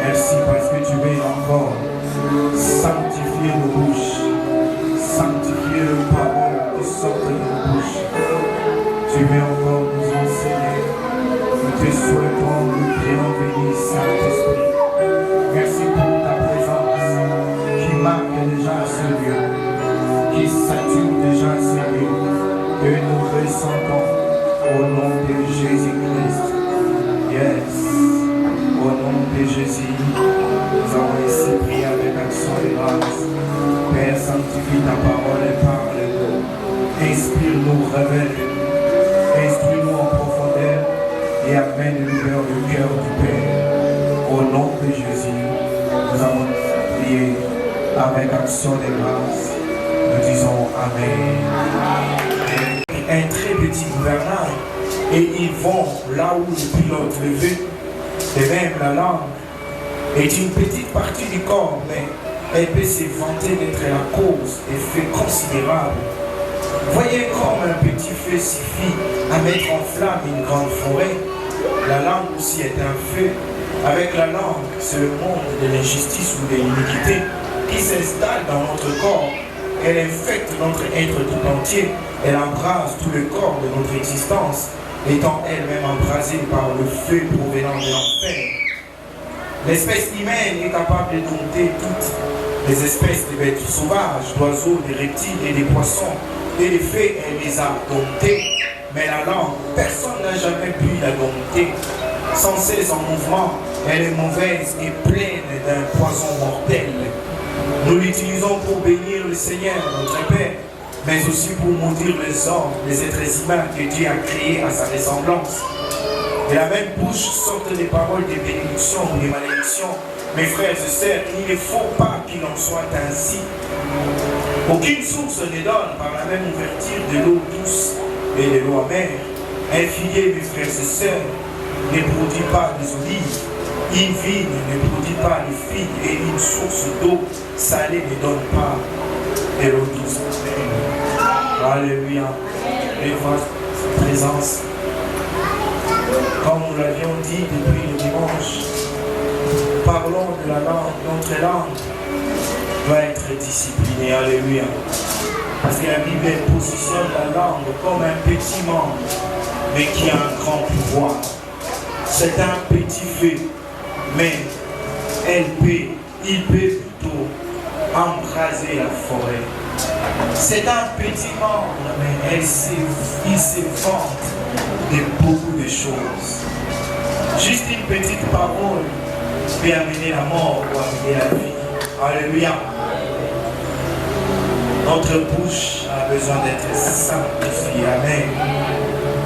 Merci parce que tu veux encore sanctifier nos bouches, sanctifier les paroles qui sortent de nos bouches. Tu veux encore nous enseigner. Nous te souhaitons le bienvenue, Saint-Esprit. Merci pour ta présence qui marque déjà ce lieu, qui sature déjà ce lieu, que nous ressentons au nom de Jésus-Christ. Yes. Au nom de Jésus, nous avons ici prié avec action et grâce. Père, sanctifie ta parole et parle-nous. Inspire-nous, révèle-nous. Instruis-nous en profondeur et amène-nous vers le cœur du Père. Au nom de Jésus, nous avons prié avec action et grâce. Nous disons Amen. Un très petit gouvernail et ils vont là où le pilote le veut. Et même la langue est une petite partie du corps, mais elle peut se vanter d'être la cause d'effets considérables. Voyez comme un petit feu suffit à mettre en flamme une grande forêt. La langue aussi est un feu. Avec la langue, c'est le monde de l'injustice ou de l'iniquité qui s'installe dans notre corps. Elle infecte notre être tout entier. Elle embrase tout le corps de notre existence, étant elle-même embrasée par le feu provenant de l'enfer. L'espèce humaine est capable de dompter toutes les espèces de bêtes sauvages, d'oiseaux, de reptiles et des poissons. Et les faits, elle les a domptés. Mais la langue, personne n'a jamais pu la dompter. Sans cesse en mouvement, elle est mauvaise et pleine d'un poison mortel. Nous l'utilisons pour bénir le Seigneur, notre Père, mais aussi pour maudire les hommes, les êtres humains que Dieu a créés à sa ressemblance. De la même bouche sortent des paroles de bénédiction ou de malédiction. Mes frères et sœurs, il ne faut pas qu'il en soit ainsi. Aucune source ne donne par la même ouverture de l'eau douce et de l'eau amère. Un figuier, mes frères et sœurs, ne produit pas des olives. Une vigne ne produit pas de figues et une source d'eau salée ne donne pas de l'eau douce. Alléluia. Et voici sa présence. Comme nous l'avions dit depuis le dimanche, parlons de la langue. Notre langue doit être disciplinée. Alléluia. Parce que la Bible positionne la langue comme un petit membre, mais qui a un grand pouvoir. C'est un petit feu, mais il peut plutôt embraser la forêt. C'est un petit membre, mais il se vante de beaucoup de choses. Juste une petite parole peut amener la mort ou amener la vie. Alléluia. Notre bouche a besoin d'être sanctifiée. Amen.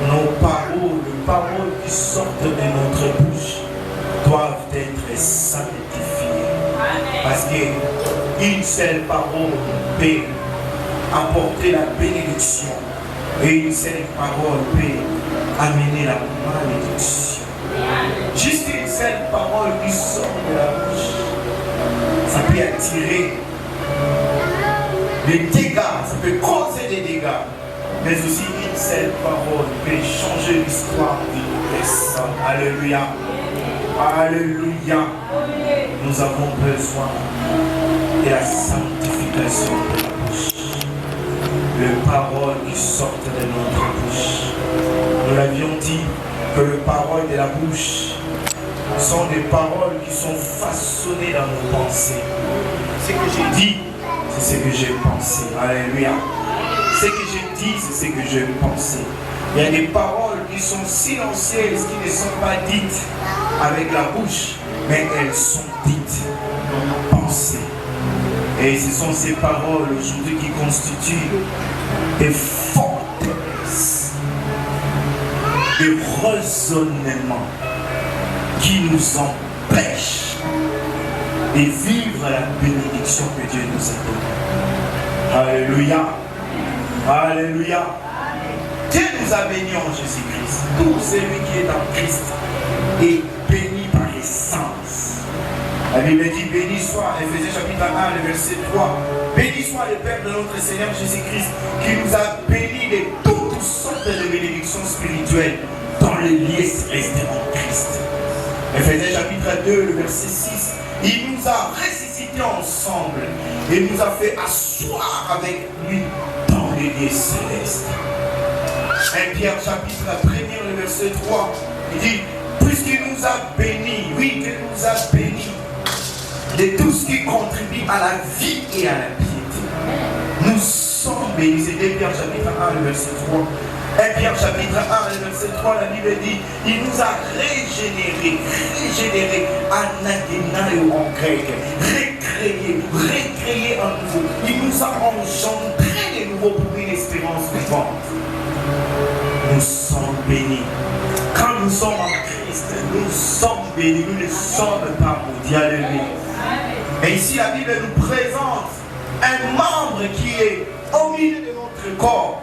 Nos paroles, les paroles qui sortent de notre bouche doivent être sanctifiées. Parce qu'une seule parole peut apporter la bénédiction et une seule parole peut amener la malédiction. Juste une seule parole qui sort de la bouche, ça peut attirer les dégâts, ça peut causer des dégâts, mais aussi une seule parole peut changer l'histoire d'une personne. Alléluia. Alléluia. Nous avons besoin de la sanctification de la bouche. Les paroles qui sortent de notre bouche. Nous l'avions dit que les paroles de la bouche sont des paroles qui sont façonnées dans nos pensées. Ce que j'ai dit, c'est ce que j'ai pensé. Alléluia. Ce que j'ai dit, c'est ce que j'ai pensé. Il y a des paroles qui sont silencieuses, qui ne sont pas dites avec la bouche, mais elles sont dites dans nos pensées. Et ce sont ces paroles aujourd'hui qui constituent des forteresses, des raisonnements qui nous pêche et vivre la bénédiction que Dieu nous a donnée. Alléluia. Alléluia. Dieu nous a bénis en Jésus-Christ. Tout celui qui est en Christ est béni par essence. La Bible dit, béni soit, Éphésiens chapitre 1, le verset 3, béni soit le Père de notre Seigneur Jésus-Christ, qui nous a bénis de toutes sortes de bénédictions spirituelles dans les lieux célestes en Christ. Éphésiens chapitre 2, le verset 6, il nous a ressuscités ensemble et nous a fait asseoir avec lui dans les lieux célestes. 1 Pierre chapitre 1, le verset 3, il dit, puisqu'il nous a bénis, oui, qu'il nous a bénis de tout ce qui contribue à la vie et à la piété. Nous sommes bénis. C'est 2 Pierre chapitre 1, le verset 3. 1 Pierre chapitre 1, le verset 3, la Bible dit, il nous a régénérés, anagenaio en grec, recréés en nouveau. Il nous a engendrés de nouveau pour une espérance vivante. Nous sommes bénis. Quand nous sommes en Christ, nous sommes bénis. Nous ne sommes pas maudits. Alléluia. Et ici, la Bible nous présente un membre qui est au milieu de notre corps,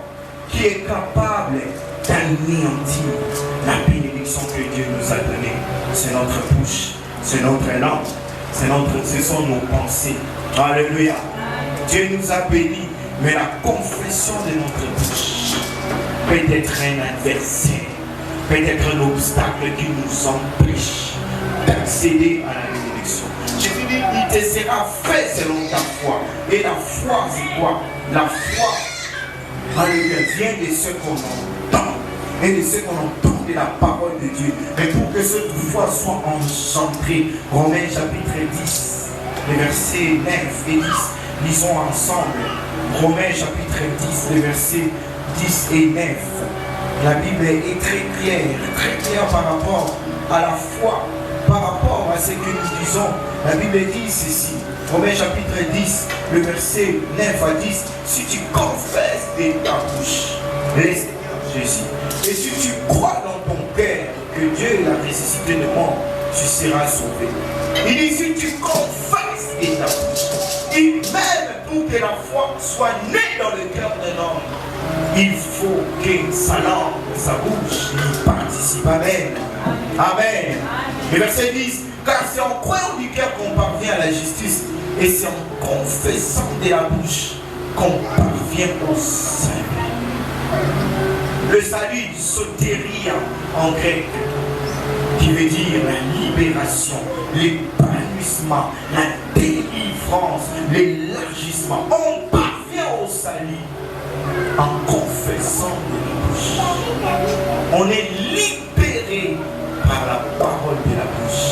qui est capable d'anéantir la bénédiction que Dieu nous a donnée. C'est notre bouche, c'est notre langue, ce sont nos pensées. Alléluia. Dieu nous a bénis, mais la confession de notre bouche peut être un adversaire, peut être un obstacle qui nous empêche d'accéder à la bénédiction. Jésus dit, il te sera fait selon ta foi. Et la foi, c'est quoi? La foi, alléluia, vient de ce qu'on entend. Et de ce qu'on entend de la parole de Dieu. Mais pour que cette foi soit engendrée, Romains chapitre 10, les versets 9 et 10, lisons ensemble. Romains chapitre 10, les versets 10 et 9. La Bible est très claire par rapport à la foi, par rapport à ce que nous disons. La Bible dit ceci, Romains chapitre 10, le verset 9 à 10, si tu confesses de ta bouche le Seigneur Jésus, et si tu crois dans ton cœur que Dieu l'a ressuscité de mort, tu seras sauvé. Il dit, si tu confesses de ta bouche, et même pour que la foi soit née dans le cœur d'un homme, il faut que sa langue, sa bouche y participe. Amen. Amen. Le verset 10, car c'est en croyant du cœur qu'on parvient à la justice, et c'est en confessant de la bouche qu'on parvient au salut. Le salut, sotéria en grec, qui veut dire la libération, l'épanouissement, la délivrance, l'élargissement. On parvient au salut en confessant de la bouche. On est libéré par la parole de la bouche.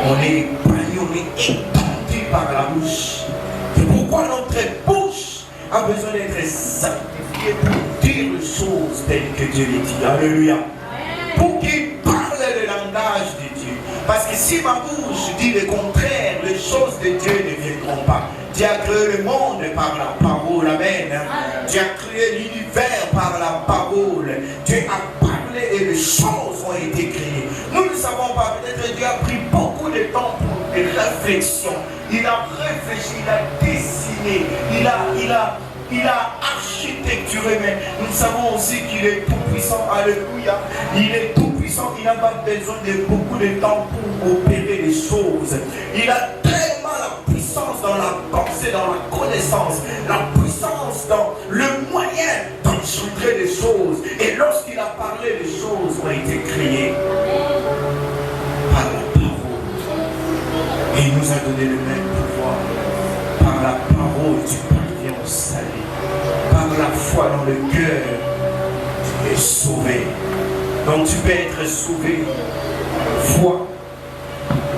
On est épanoui, on est étendu par la bouche. C'est pourquoi notre bouche a besoin d'être sanctifiée pour dire les choses telles que Dieu les dit. Alléluia. Pour qu'il parle le langage de Dieu. Parce que si ma bouche dit le contraire, les choses de Dieu ne viendront pas. Dieu a créé le monde par la parole. Amen. Dieu a créé l'univers par la parole. Dieu a parlé et les choses ont été créées. Nous ne savons pas, peut-être Dieu a pris beaucoup de temps pour des réflexions. Il a réfléchi, il a dessiné, il a architecturé, mais nous savons aussi qu'il est tout puissant. Alléluia. Il est tout puissant, il n'a pas besoin de beaucoup de temps pour opérer les choses. Il a tellement la puissance dans la pensée, dans la connaissance, la puissance dans le moyen d'engendrer les choses. Et lorsqu'il a parlé, les choses ont été créées par la parole. Et il nous a donné le même pouvoir. Par la parole, tu parviens au salut. Par la foi dans le cœur, tu es sauvé. Donc tu peux être sauvé. Foi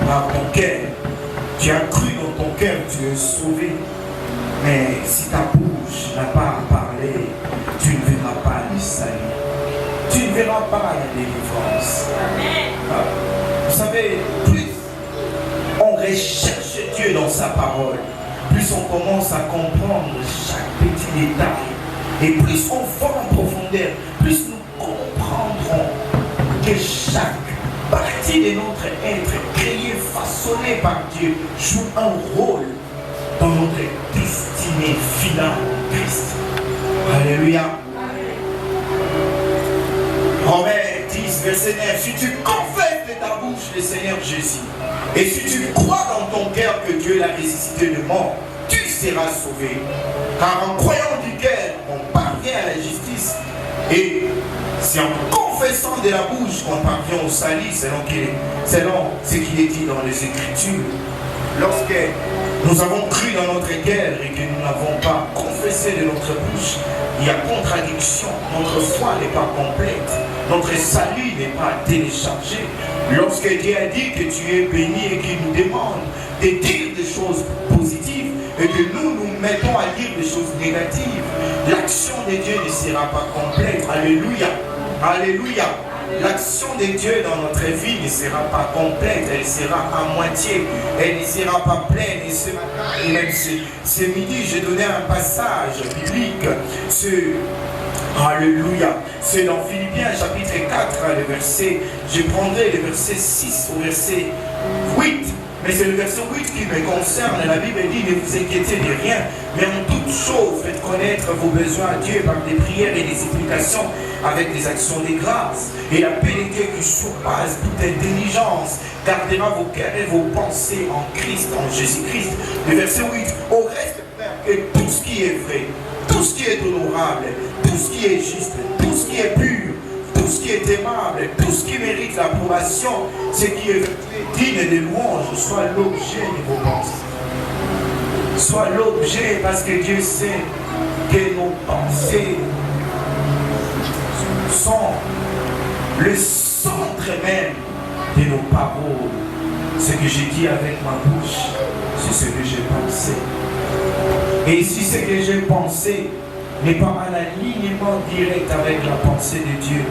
par ton cœur. Tu as cru dans ton cœur, tu es sauvé. Mais si ta bouche n'a pas parlé, tu ne verras pas le salut. Tu ne verras pas la délivrance. Vous savez, plus on recherche Dieu dans sa parole, plus on commence à comprendre chaque petit détail. Et plus on va en profondeur, plus nous comprendrons que chaque partie de notre être créée façon façonné par Dieu, joue un rôle dans notre destinée finale en Christ. Alléluia. Romains 10, verset 9. Si tu confesses de ta bouche le Seigneur Jésus, et si tu crois dans ton cœur que Dieu l'a ressuscité de mort, tu seras sauvé. Car en croyant du cœur, on parvient à la justice. Et c'est en confessant de la bouche qu'on parvient au salut, selon ce qu'il est dit dans les Écritures. Lorsque nous avons cru dans notre cœur et que nous n'avons pas confessé de notre bouche, il y a contradiction. Notre foi n'est pas complète. Notre salut n'est pas téléchargé. Lorsque Dieu a dit que tu es béni et qu'il nous demande de dire des choses positives et que nous mettons à dire des choses négatives, l'action de Dieu ne sera pas complète. Alléluia. Alléluia. L'action de Dieu dans notre vie ne sera pas complète, elle sera à moitié, elle ne sera pas pleine. Et ce matin, et même ce midi, j'ai donné un passage biblique. Alléluia. C'est dans Philippiens chapitre 4, le verset, je prendrai le verset 6 au verset 8. Mais c'est le verset 8 qui me concerne. La Bible dit, ne vous inquiétez de rien, mais en toute chose, faites connaître vos besoins à Dieu par des prières et des supplications avec des actions de grâce. Et la paix de Dieu qui surpasse toute intelligence gardera vos cœurs et vos pensées en Christ, en Jésus-Christ. Le verset 8, au reste, que tout ce qui est vrai, tout ce qui est honorable, tout ce qui est juste, tout ce qui est pur, tout ce qui est aimable, tout ce qui mérite l'approbation, ce qui est digne de louange, soit l'objet de vos pensées. Soit l'objet, parce que Dieu sait que nos pensées sont le centre même de nos paroles. Ce que j'ai dit avec ma bouche, c'est ce que j'ai pensé. Et si ce que j'ai pensé n'est pas en alignement direct avec la pensée de Dieu,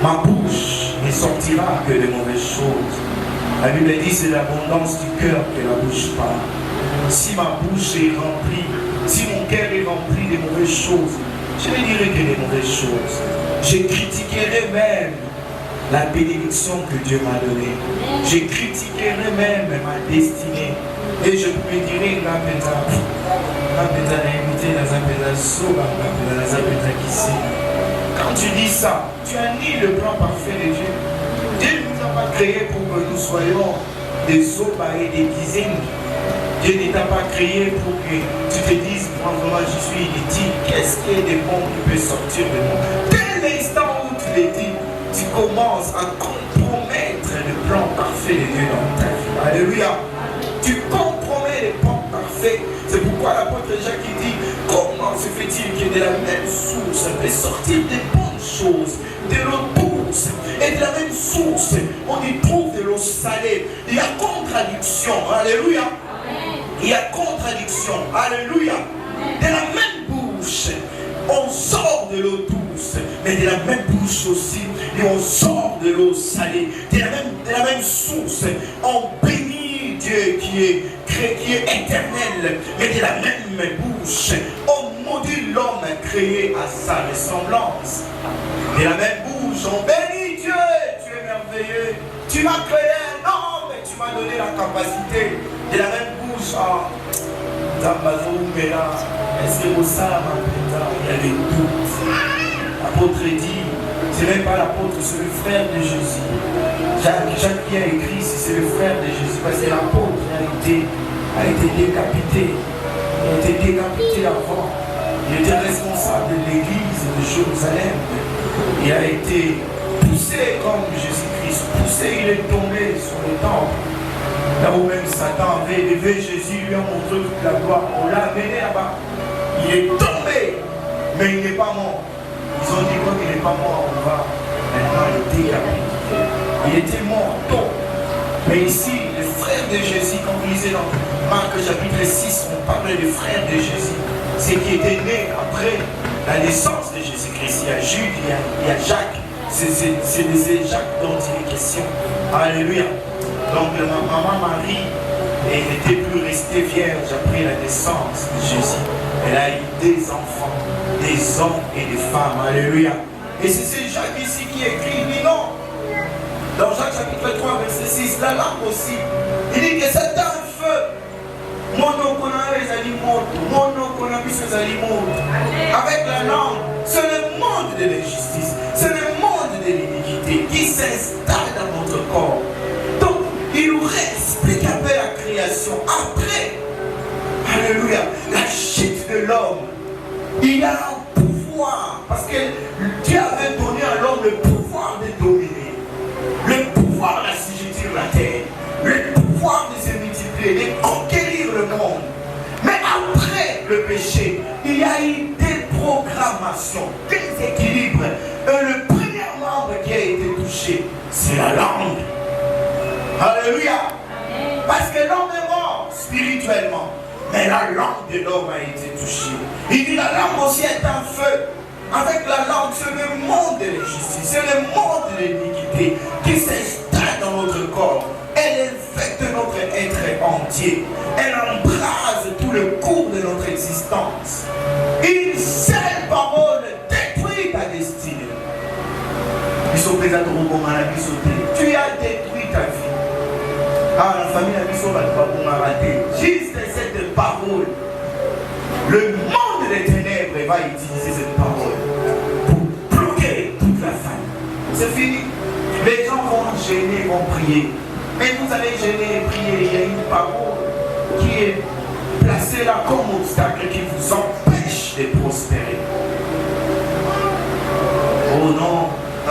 ma bouche ne sortira que de mauvaises choses. La Bible dit c'est l'abondance du cœur que la bouche parle. Si ma bouche est remplie, si mon cœur est rempli de mauvaises choses, je ne dirai que des mauvaises choses. Je critiquerai même la bénédiction que Dieu m'a donnée. Je critiquerai même ma destinée. Et je me dirai quand tu dis ça, tu as ni le plan parfait de Dieu. Dieu ne nous a pas créés pour que nous soyons des sopas et des dizaines. Dieu ne t'a pas créé pour que tu te dises, moi je suis inutile. Qu'est-ce qui est de bon qui peut sortir de moi? Dès l'instant où tu le dis, tu commences à compromettre le plan parfait de Dieu dans ta vie. Alléluia. Tu compromets le plan parfait. C'est pourquoi l'apôtre Jacques dit, comment se fait-il que de la même source peut sortir des bonnes choses, de l'eau douce, et de la même source on y trouve de l'eau salée? Il y a contradiction. Alléluia. Il y a contradiction. Alléluia. De la même bouche, on sort de l'eau douce, mais de la même bouche aussi, et on sort de l'eau salée. De la même source, on bénit Dieu qui est éternel, mais de la même bouche, on maudit l'homme créé à sa ressemblance. De la même bouche, on bénit Dieu. Tu es merveilleux. Tu m'as créé un homme, mais tu m'as donné la capacité. De la même bouche, est-ce que vous savez, il y a des doutes. L'apôtre dit, c'est même pas l'apôtre, c'est le frère de Jésus. Jacques qui a écrit, c'est le frère de Jésus, parce que l'apôtre a été décapité. Il a été décapité avant. Il était responsable de l'église de Jérusalem. Il a été poussé comme Jésus-Christ. Poussé, il est tombé sur le temple. Là où même Satan avait élevé Jésus, lui a montré toute la gloire. On l'a amené là-bas. Il est tombé, mais il n'est pas mort. Ils ont dit qu'il n'est pas mort, on va maintenant le décapiter. Il était mort tôt. Mais ici, les frères de Jésus, quand vous lisez dans Marc chapitre 6, on parlait des frères de Jésus. C'est qui était né après la naissance de Jésus-Christ. Il y a Jude, il y a Jacques. C'est Jacques dont il est question. Alléluia. Donc ma maman Marie, elle n'était plus restée vierge après la naissance de Jésus. Elle a eu des enfants, des hommes et des femmes. Alléluia. Et c'est Jacques ici qui écrit, il dit non. Dans Jacques chapitre 3, verset 6, la langue aussi. Il dit que ça Avec la langue, c'est le monde de l'injustice, c'est le monde de l'iniquité qui s'installe dans notre corps. Donc, il nous réexplique un peu la création. Après, alléluia, la chute de l'homme, il a un pouvoir, parce que Dieu avait donné à l'homme le pouvoir de dominer, le pouvoir d'assujettir la terre, le pouvoir de se multiplier, de conquérir le monde. Mais après le péché, il y a eu des programmations, des équilibres. Et le premier membre qui a été touché, c'est la langue. Alléluia. Parce que l'homme est mort spirituellement, mais la langue de l'homme a été touchée. Il dit la langue aussi est un feu. Avec la langue, c'est le monde de l'injustice, c'est le monde de l'iniquité qui s'installe dans notre corps. Elle infecte notre être entier. Elle embrase tout le cours de notre existence. Une seule parole détruit ta destinée. Tu as détruit ta vie. Ah, la famille a dit juste cette parole. Le monde des ténèbres va utiliser cette parole pour bloquer toute la famille. C'est fini. Les gens vont gêner, vont prier. Mais vous allez gêner et prier. Il y a une parole qui est placée là comme obstacle qui vous empêche de prospérer. Oh non, tu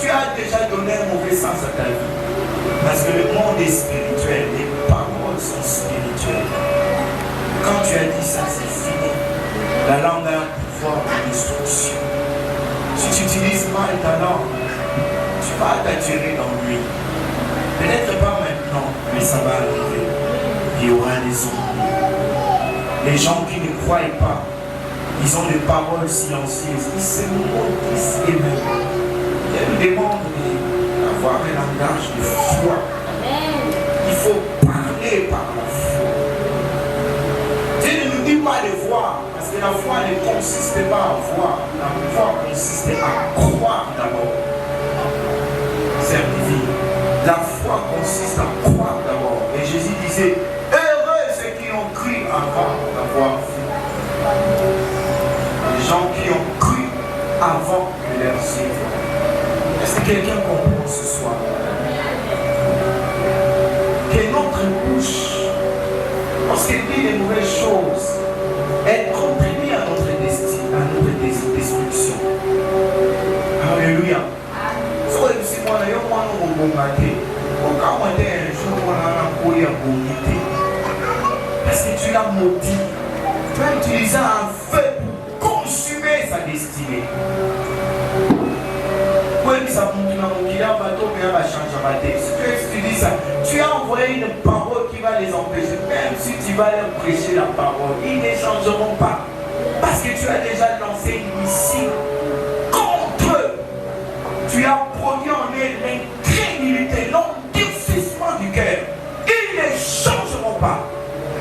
as déjà donné un mauvais sens à ta vie. Parce que le monde est spirituel, les paroles sont spirituelles. Quand tu as dit ça, c'est fini. La langue a un pouvoir de destruction. Si tu utilises mal ta langue, tu vas t'attirer dans lui. Peut-être pas maintenant, mais ça va arriver. Il y aura des zombies. Les gens qui ne croient pas, ils ont des paroles silencieuses. Ils se maudissent eux-mêmes. Je nous demande d'avoir un langage de foi. Il faut parler par la foi. Dieu ne nous dit pas de voir, parce que la foi ne consiste pas à voir. La foi consiste à croire d'abord. C'est divin. La foi consiste à croire d'abord. Et Jésus disait, heureux ceux qui ont cru avant d'avoir vu. Les gens qui ont cru avant que leur yeux voient. Est-ce que quelqu'un comprend ce soir? Que notre bouche, lorsqu'elle dit des mauvaises choses, elle contribue à notre destin, à notre destruction. Alléluia. Parce que tu l'as maudit. Tu as utilisé un feu pour consumer sa destinée. Si tu dis ça, tu as envoyé une parole qui va les empêcher. Même si tu vas leur prêcher la parole, ils ne changeront pas. Parce que tu as déjà lancé une missile contre eux. Tu as produit en eux l'incrédulité, l'endurcissement du cœur. Ils ne changeront pas.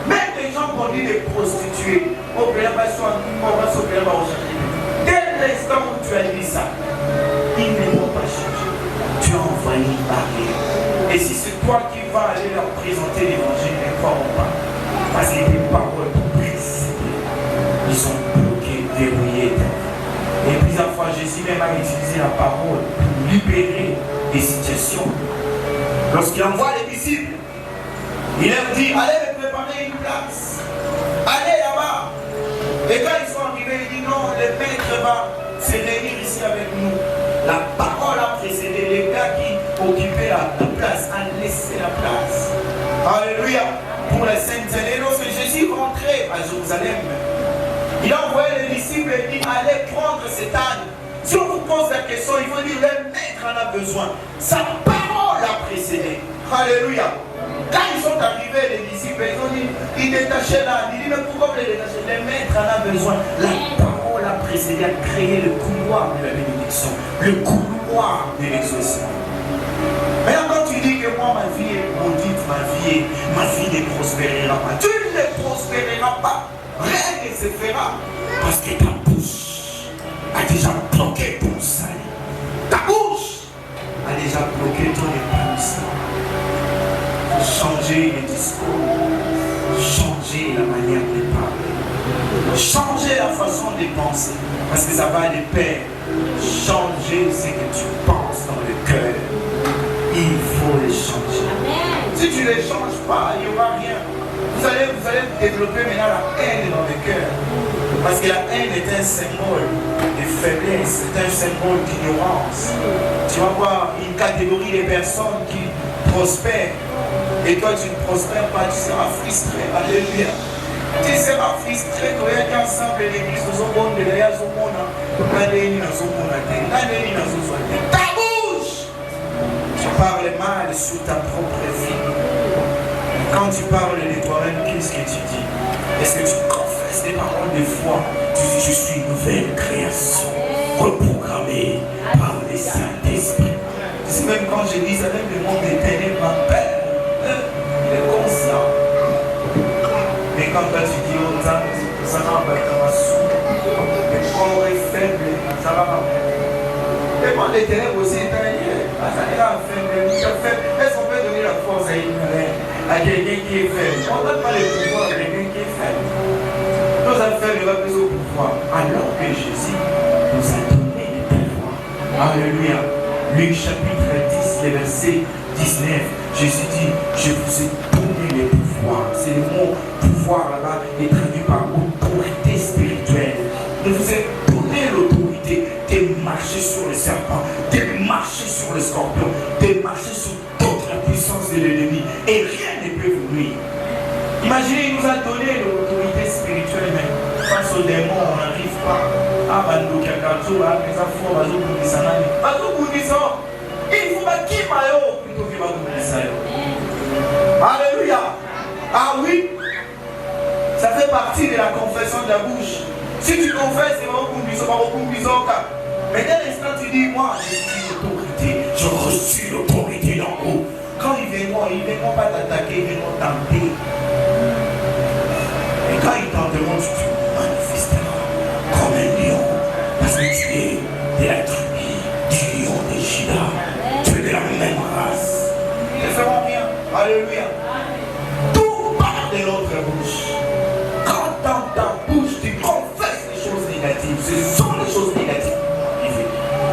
Même les gens qu'on dit des prostituées, dès l'instant où tu as dit ça, ils ne vont pas changer. Tu as envoyé une barrière. Et si c'est toi qui vas aller leur présenter l'évangile, ils ne croiront pas. Parce qu'il y a des paroles pour briser. Ils sont bloqués, verrouillés. Et plusieurs fois, Jésus même a utilisé la parole pour libérer des situations. Lorsqu'il envoie les disciples, il leur dit, allez me préparer une place. Allez là-bas. Et quand ils sont arrivés, il dit non, le maître va se réunir ici avec nous. La parole a précédé. Les gars qui occupaient la place a laissé la place. Alléluia. Pour la Sainte Année, lorsque Jésus rentrait à Jérusalem, il a envoyé les disciples et dit allez prendre cet âne. Si on vous pose la question, il faut dire le maître en a besoin. Sa parole a précédé. Alléluia. Quand ils sont arrivés, les disciples, ils ont dit, ils détachaient l'âne. Il dit, mais pourquoi vous les détachez? Le maître en a besoin. La parole a précédé à créer le couloir de la bénédiction, le couloir de l'exaucement. Maintenant, quand tu dis que moi, ma vie est maudite, ma vie ne prospérera pas. Tu ne prospéreras pas. Rien ne se fera. Parce que ta bouche a déjà bloqué ton salut. Ta bouche a déjà bloqué ton épanouissement. changer les discours, changer la manière de parler, changer la façon de penser, parce que ça va de pair. Changer ce que tu penses dans le cœur, il faut les changer. Amen. Si tu ne les changes pas, il n'y aura rien. Vous allez développer maintenant la haine dans le cœur, parce que la haine est un symbole de faiblesse, c'est un symbole d'ignorance. Tu vas voir une catégorie de personnes qui prospèrent, et toi tu ne prospères pas, tu seras frustré. Alléluia. Tu seras frustré, tu vas être ensemble l'église, ta bouche, tu parles mal sur ta propre vie. Quand tu parles de toi-même, qu'est-ce que tu dis? Est-ce que tu confesses des paroles de foi? Tu dis, je suis une nouvelle création, reprogrammée par les Saint-Esprit. C'est même quand je dis ça, même le monde éternel m'appelle, il est conscient. Mais quand toi tu dis, oh, ça m'a sous, le corps est faible, ça va m'appeler. Et quand l'éternel aussi est faible, est-ce qu'on peut donner la force à quelqu'un qui est faible? On ne donne pas le pouvoir à quelqu'un qui est faible. Nos affaires ne vont plus au pouvoir, alors que Jésus nous a donné le pouvoir. Alléluia. Luc chapitre 10, le verset 19, Jésus dit, je vous ai donné le pouvoir. C'est le mot pouvoir là-bas est traduit par autorité spirituelle. Je vous ai donné l'autorité de marcher sur le serpent, de marcher sur le scorpion, de marcher sur toute la puissance de l'ennemi. Et rien ne peut vous nuire. Imaginez, il nous a donné l'autorité spirituelle, mais face aux démons, on n'arrive pas. Ah, il faut alléluia. Ah oui, ça fait partie de la confession de la bouche. Si tu confesses, c'est mais dès l'instant tu dis, moi j'ai l'autorité, je reçus l'autorité d'en haut. Quand ils viendront pas t'attaquer, ils viendront tenter. Et quand ils tenteront, tu te manifesteras comme un lion, parce que tu es de la tribu du lion de Juda. Tu es de la même race. Ils ne feront rien. Alléluia. Tout part de notre bouche. Quand dans ta bouche tu confesses les choses négatives, ce sont les choses négatives.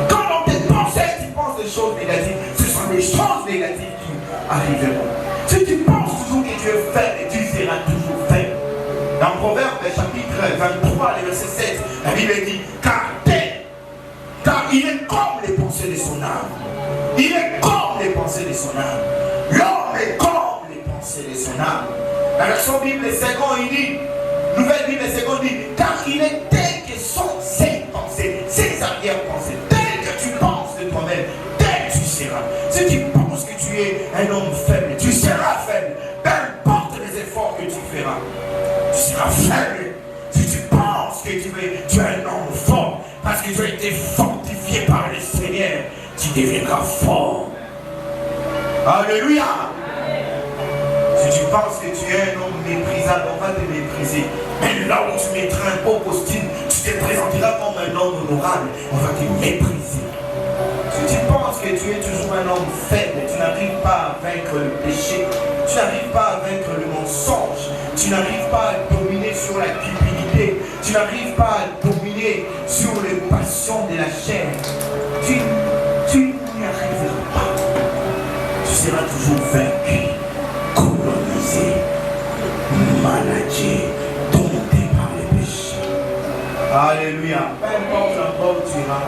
Quand dans tes pensées tu penses des choses négatives, ce sont des choses négatives qui arriveront. Si tu penses toujours que tu es faible, tu seras toujours faible. Dans Proverbe chapitre 23, le verset 7, la Bible dit, car il est comme les pensées de son âme. Il est comme les pensées de son âme. L'homme est comme les pensées de son âme. La version Bible seconde, il dit, nouvelle Bible seconde dit, car il est tel que sont ses pensées, ses arrière-pensées, tel que tu penses de toi-même, tel tu seras. Si tu penses que tu es un homme faible, tu seras faible. Peu importe les efforts que tu feras, tu seras faible. Si tu penses que tu es un homme fort, parce que tu as été fortifié par le Seigneur, tu deviendras fort. Alléluia. Si tu penses que tu es un homme méprisable, on va te mépriser. Mais là où tu mettras un beau costume, tu te présenteras comme un homme honorable, on va te mépriser. Si tu penses que tu es toujours un homme faible, tu n'arrives pas à vaincre le péché, tu n'arrives pas à vaincre le mensonge, tu n'arrives pas à dominer sur la cupidité, tu n'arrives pas à dominer sur les passions de la chair, tu n'y arriveras pas. Tu seras toujours vaincu, colonisé, managé, dompté par les péchés. Alléluia. Peu importe l'endroit où tu iras.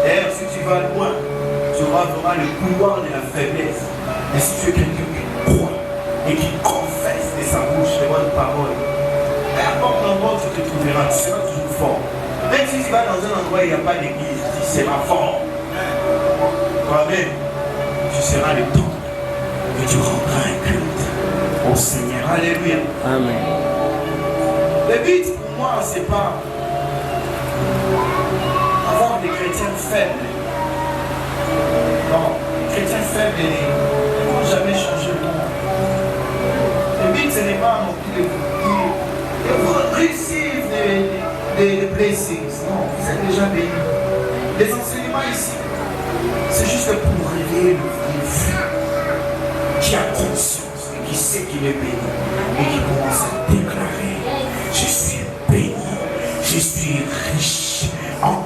D'ailleurs, si tu vas loin, tu auras vraiment le pouvoir de la faiblesse. Mais si tu es quelqu'un qui croit et qui confesse de sa bouche les bonnes paroles, peu importe l'endroit où tu te trouveras, tu seras toujours fort. Même si tu vas dans un endroit où il n'y a pas d'église, tu seras fort. Toi-même, tu seras le temple et tu rendras un culte au Seigneur. Alléluia. Amen. Le but pour moi, c'est pas avoir des chrétiens faibles. Non, les chrétiens faibles ne vont jamais changer le monde. Le but, ce n'est pas non plus de vous réussir des blessings. Non, vous êtes déjà bénis. Les enseignements ici, c'est juste pour révéler le vrai. qui a conscience et qui sait qu'il est béni et qui commence à déclarer, je suis béni, je suis riche en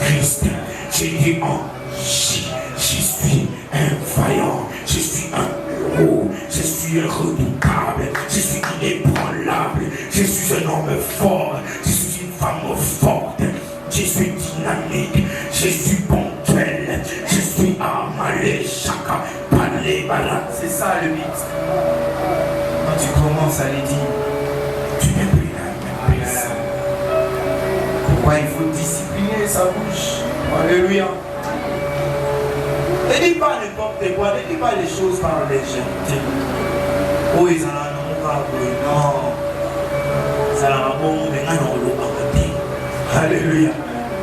Christ, j'ai dit en J, je suis un vaillant, je suis un héros, je suis redoutable, je suis inébranlable, je suis un homme fort, je suis une femme forte, je suis dynamique, je suis ponctuel, je suis amalé, chaka, palé, bala. C'est ça le mythe. Quand tu commences à les dire, tu n'es plus la même personne. Pourquoi il faut discipliner sa bouche? Alléluia. Ne dis pas n'importe quoi, ne dis pas les choses par légèreté. Oh, ils en ont pas non. Ça l'a bon, mais non, on l'a alléluia.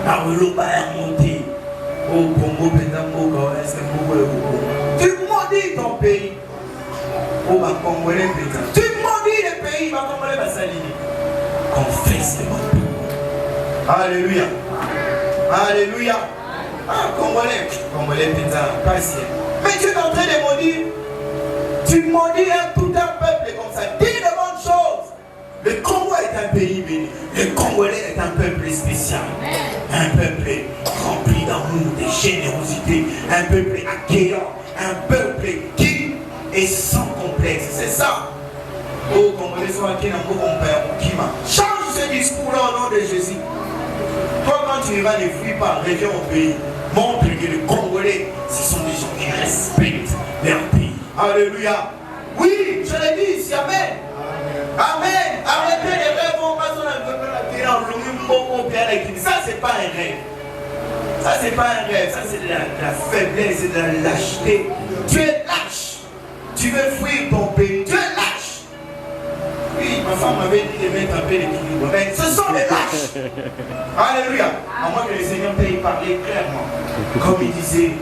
La reloba est montée. Oh, Congo, Pétambo, est-ce que vous voulez vous? Tu maudis ton pays. Oh, ma Congolais, Pétam. Tu maudis le pays, ma Congolais, ma Saline. Confesse le monde. Alléluia. Alléluia. Ah, Congolais, Pétam, pas si. Mais tu es en train de maudire. Tu maudis tout un peuple comme ça. Dis de bonnes choses. Le Congo est un pays béni. Le Congolais est un peuple spécial. Un peuple rempli d'amour, de générosité. Un peuple accueillant. Un peuple qui est sans complexe. C'est ça. Oh, Congolais, soit qui n'a pas compris. Change ce discours-là au nom de Jésus. Toi, quand tu vas les fuir par région au pays, montre que les Congolais, ce sont des gens qui respectent leur pays. Alléluia. Oui, je l'ai dit ici. Amen. Amen. Arrêtez les rêves. Ça, c'est pas un rêve. Ça, c'est pas un rêve. Ça, c'est de la faiblesse et de la lâcheté. Tu es lâche. Tu veux fuir ton pays. Tu es lâche. Oui, ma femme m'avait dit de mettre un peu l'équilibre. Mais ce sont les lâches. Alléluia. À moins que le Seigneur t'ait parlé clairement. Comme il disait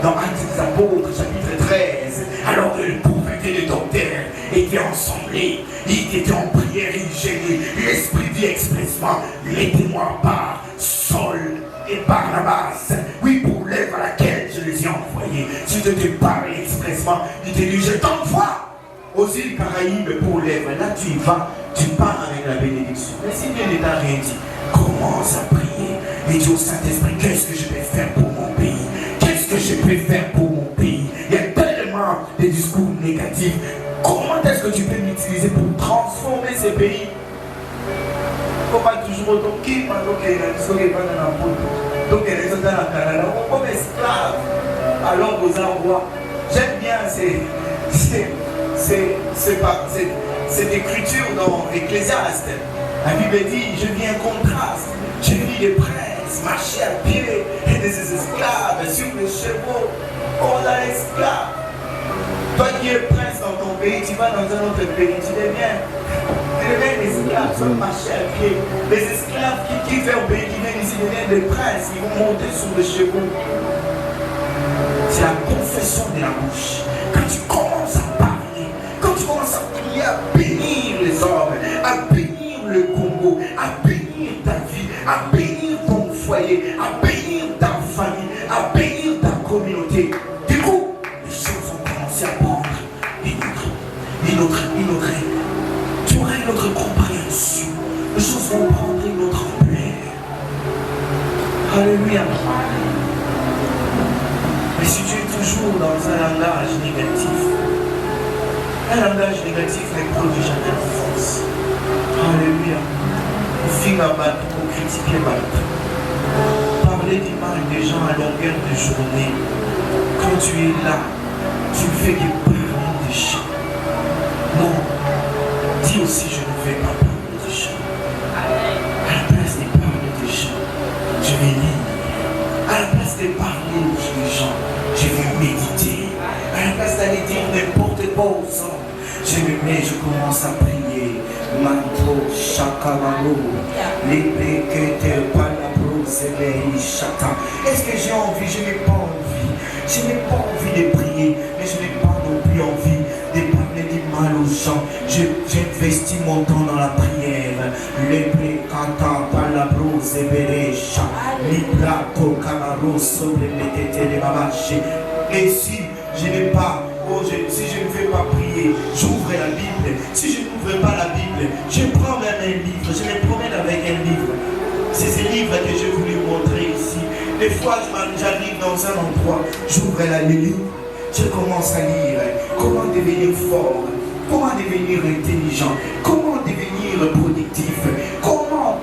dans Actes des Apôtres, chapitre 13. Alors que le prophète et le docteur étaient ensemblés. Ils étaient en prière, ils gênaient. L'Esprit dit expressement, mettez-moi par Saul et Barnabas. Oui, pour l'œuvre à laquelle je les ai envoyés. Si je te parle expressement, il te dit, je t'envoie aux îles Caraïbes pour l'œuvre. Là, tu y vas, tu pars avec la bénédiction. Mais si Dieu ne t'a rien dit, commence à prier. Et dis au Saint-Esprit, qu'est-ce que je peux faire pour mon pays? Qu'est-ce que je peux faire pour mon pays? Il y a tellement de discours négatifs. Comment est-ce que tu peux m'utiliser pour transformer ces pays? Il ne faut pas toujours toquer, donc il y a des choses qui sont dans la peau. Donc il y a des choses dans la Canada. Comme esclaves, alors aux envois. J'aime bien cette écriture dans Ecclésiaste. La Bible dit, je vis un contraste. Je vis des princes marcher à pied et des esclaves sur les chevaux. Oh là, esclaves. Toi qui es prince dans ton pays, tu vas dans un autre pays, tu deviens des esclaves, tu vas marcher à pied. Les esclaves qui quittent leur pays, qui viennent ici, deviennent des princes, ils vont monter sur les chevaux. C'est la confession de la bouche. Quand tu commences à parler, quand tu commences à prier, à bénir les hommes, à bénir le Congo, à bénir ta vie, à bénir ton foyer, à bénir ta famille, à bénir ta communauté. Du coup, les choses vont commencer à prendre tu auras une autre compréhension. Les choses vont prendre une autre ampleur. Alléluia. Mais si tu es toujours dans un langage négatif ne produit jamais de force. Alléluia. Pour critiquer parler du mal des gens à longueur de journée. Quand tu es là, tu ne fais que parler des gens. Non, dis aussi je ne vais pas parler des gens. À la place de parler des gens, je vais lire. À la place de parler des gens, je vais méditer. À la place d'aller dire n'importe quoi aux hommes, je me mets, je commence à prier. Manto, chakamano, l'épée que te palabro, zéléi, chata. Est-ce que j'ai envie? Je n'ai pas envie. Je n'ai pas envie de prier, mais je n'ai pas non plus envie de parler du mal aux gens. J'investis mon temps dans la prière. L'épée kata palabro, zéléi, chata. Libra, tokamaro, sobre les tétés de babaché. Et si je n'ai pas Oh, si je ne vais pas prier, j'ouvre la Bible. Si je n'ouvre pas la Bible, je prends même un livre. Je me promène avec un livre. C'est ce livre que je voulais montrer ici. Des fois, j'arrive dans un endroit, j'ouvre le livre, je commence à lire. Comment devenir fort, comment devenir intelligent, comment devenir productif, comment,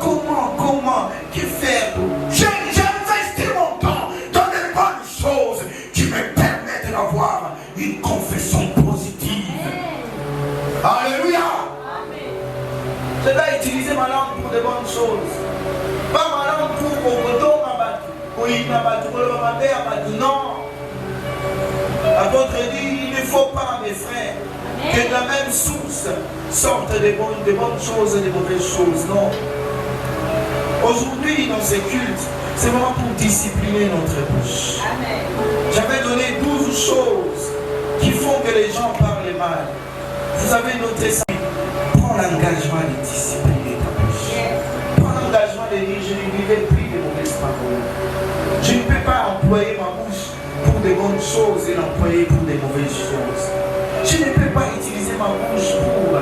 que faire pour... J'investis mon temps dans les bonnes choses qui me permettent d'avoir une confession positive. Alléluia. Je dois utiliser ma langue pour de bonnes choses. Pas ma langue pour retourner ma batte. Oui, ma batte, non. L'apôtre dit, il ne faut pas, mes frères, que de la même source sortent de bonnes choses et de mauvaises choses. Non. Aujourd'hui, dans ces cultes, c'est vraiment pour discipliner notre bouche. J'avais donné 12 choses qui font que les gens parlent mal. Vous avez noté ça. Prends l'engagement de discipliner ta bouche. Prends l'engagement de dire, je ne vivrai plus de mauvaises paroles. Je ne peux pas employer ma bouche pour de bonnes choses et l'employer pour de mauvaises choses. Je ne peux pas utiliser ma bouche pour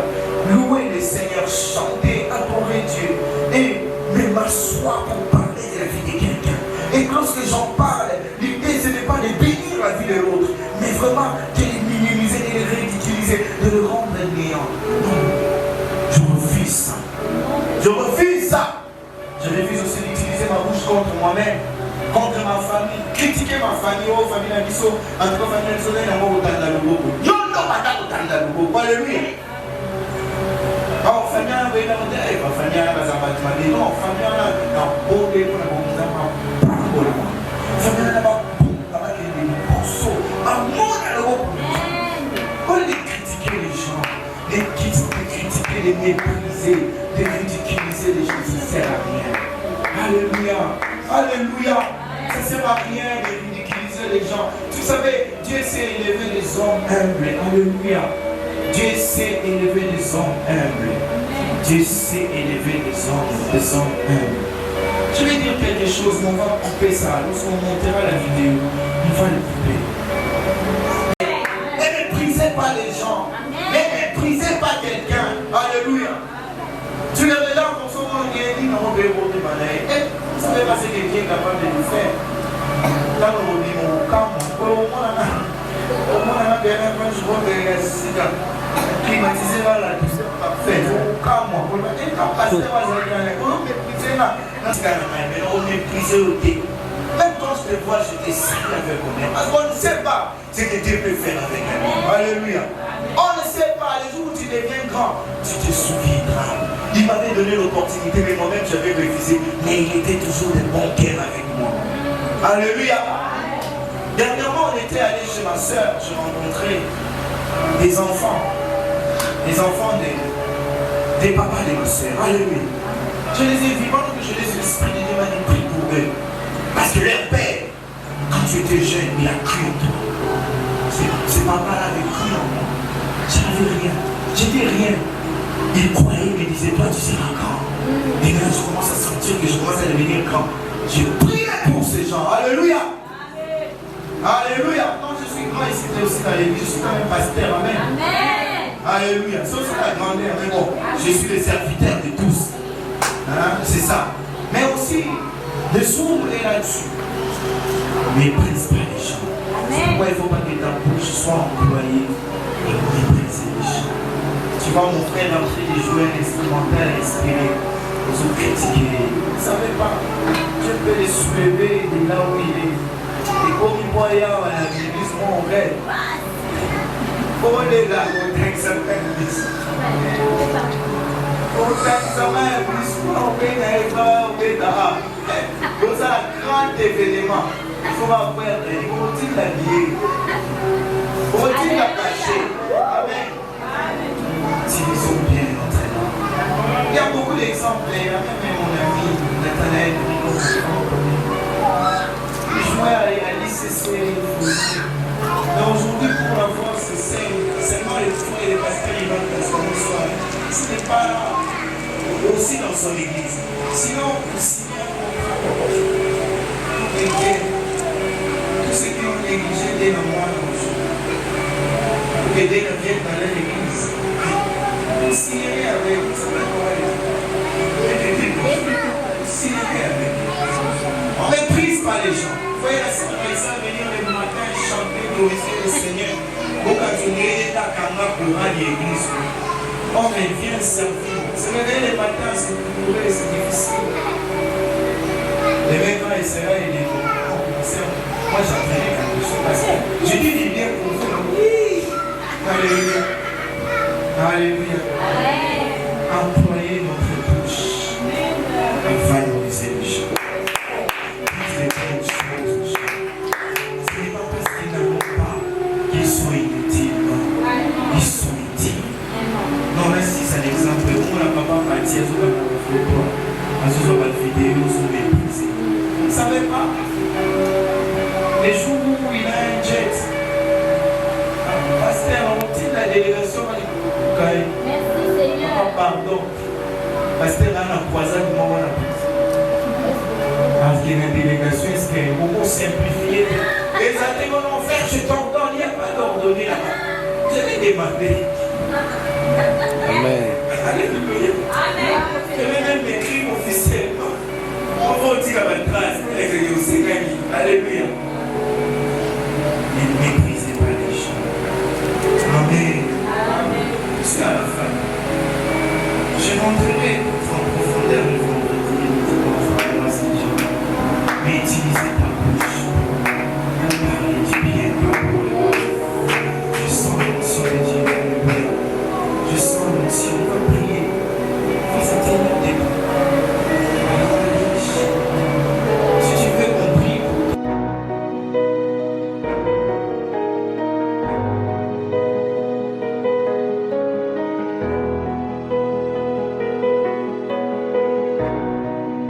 louer le Seigneur, chanter, adorer Dieu et me m'asseoir pour parler de la vie de quelqu'un. Et lorsque j'en parle, l'idée ce n'est pas de bénir la vie de l'autre, mais vraiment de le minimiser, de le ridiculiser, de le rendre néant. Non, je refuse ça. Je refuse ça. Je refuse aussi d'utiliser ma bouche contre moi-même, contre ma famille, critiquer ma famille, oh famille Nabiso, en tout cas famille Nabiso, il y a un mot au Tandalogo. Yo, non, pas au Tandalogo, alléluia. Oh, famille Nabiso, il y a famille Nabiso, non, famille Nabiso, il y a de mépriser, de ridiculiser les gens, ça ne sert à rien. Alléluia, alléluia, ça ne sert à rien de ridiculiser les gens. Vous savez, Dieu sait élever les hommes humbles. Alléluia. Dieu sait élever les hommes humbles. Dieu sait élever les hommes humbles. Je vais dire quelque chose, mais on va couper ça. Lorsqu'on montera la vidéo, on va le couper. Ne méprisez pas les gens. Ne méprisez pas quelqu'un. Alléluia. Tu les regardes comme ça, on dit, non, on veut voter malais. Vous savez pas ce que quelqu'un est capable de nous faire. Là, on dit, mon camp, au moins, on a bien un peu de joie de la cité. Climatiser là, parfait. Au camp, on a un capacité à on mépriser là. On mépriser au dé. Même quand je te vois, je te salue avec honneur. Parce qu'on ne sait pas ce que Dieu peut faire avec un homme. Alléluia. On ne sait pas, les jours où tu deviens grand, tu te souviendras. Il m'avait donné l'opportunité, mais moi-même j'avais refusé. Mais il était toujours de bon cœur avec moi. Alléluia. Dernièrement, on était allé chez ma soeur, je rencontrais des enfants. Des enfants des papas de ma soeur. Alléluia. Je les ai vus, pendant que je les ai, l'Esprit de Dieu m'a dit, prie pour eux. Parce que leur père, quand tu étais jeune, il a cru en toi. Ces papas-là avaient cru en moi. Je n'avais rien. J'étais rien. Il croyait, il me disait, toi tu seras grand. Et quand je commence à sentir que je commence à devenir grand, je priais pour ces gens. Alléluia. Alléluia. Quand je suis grand ici, aussi dans l'église, je suis quand même pasteur. Amen. Alléluia. Sauf sur la grandeur, mais bon, je suis le serviteur de tous. Hein? C'est ça. Mais aussi, le sourd est là-dessus. Méprise pas les gens. C'est pourquoi il ne faut pas que ta bouche soit employée et mépriser les gens. Tu vois mon frère entrer de jouer un instrumental inspiré. Vous vous critiquez. Vous ne savez pas. Je peux les soulever de là où il est. Et comme il voyait à l'église, on rêve. Comment on est là, on t'a examiné. On t'a examiné, on fait là. Dans un grand événement, il faut avoir il faut la lier. Il faut la cacher. Amen. Si nous sommes bien entraînés. Il y a beaucoup d'exemples. Il y a même mon ami Nathanaël il jouait à l'ICC. Mais aujourd'hui, pour la voir, c'est seulement les frères et les pasteurs qui vont transformer soi. Ce n'est pas aussi dans son église. Sinon, aussi tout ce qui ont négligé dès le mois d'aujourd'hui. que dès qu'ils viennent dans l'église, signer avec, c'est pas correct. Signer avec. On ne méprise pas les gens. Vous voyez la sœur Maïsa venir le matin chanter, glorifier le Seigneur. Pour continuer la caméra pour l'église. On vient servir. Se réveiller le matin, c'est douloureux, c'est difficile. Les mecs, quand ils seront aidés, moi j'apprenais quelque chose parce que je dis du bien pour vous. Oui. Alléluia. Alléluia. Employez notre bouche à valoriser les gens. Dites les bonnes choses aux gens. Ce n'est pas parce qu'ils n'en ont pas qu'ils sont inutiles. Non. Ils sont utiles. Non, là, si c'est l'exemple. Moi, la papa partie, elle a une photo. Elle a une vidéo, elle a méprisé. Vous ne savez pas. Les jours où il a un jet, pasteur, on tire la délégation. Merci Seigneur. Pardon. Pasteur, on a croisé moi, on a parce qu'il y a une délégation, est-ce qu'il y a un moment simplifié? Les athées vont en faire, je t'ordonne, il n'y a pas d'ordonné là-bas. Je vais demander.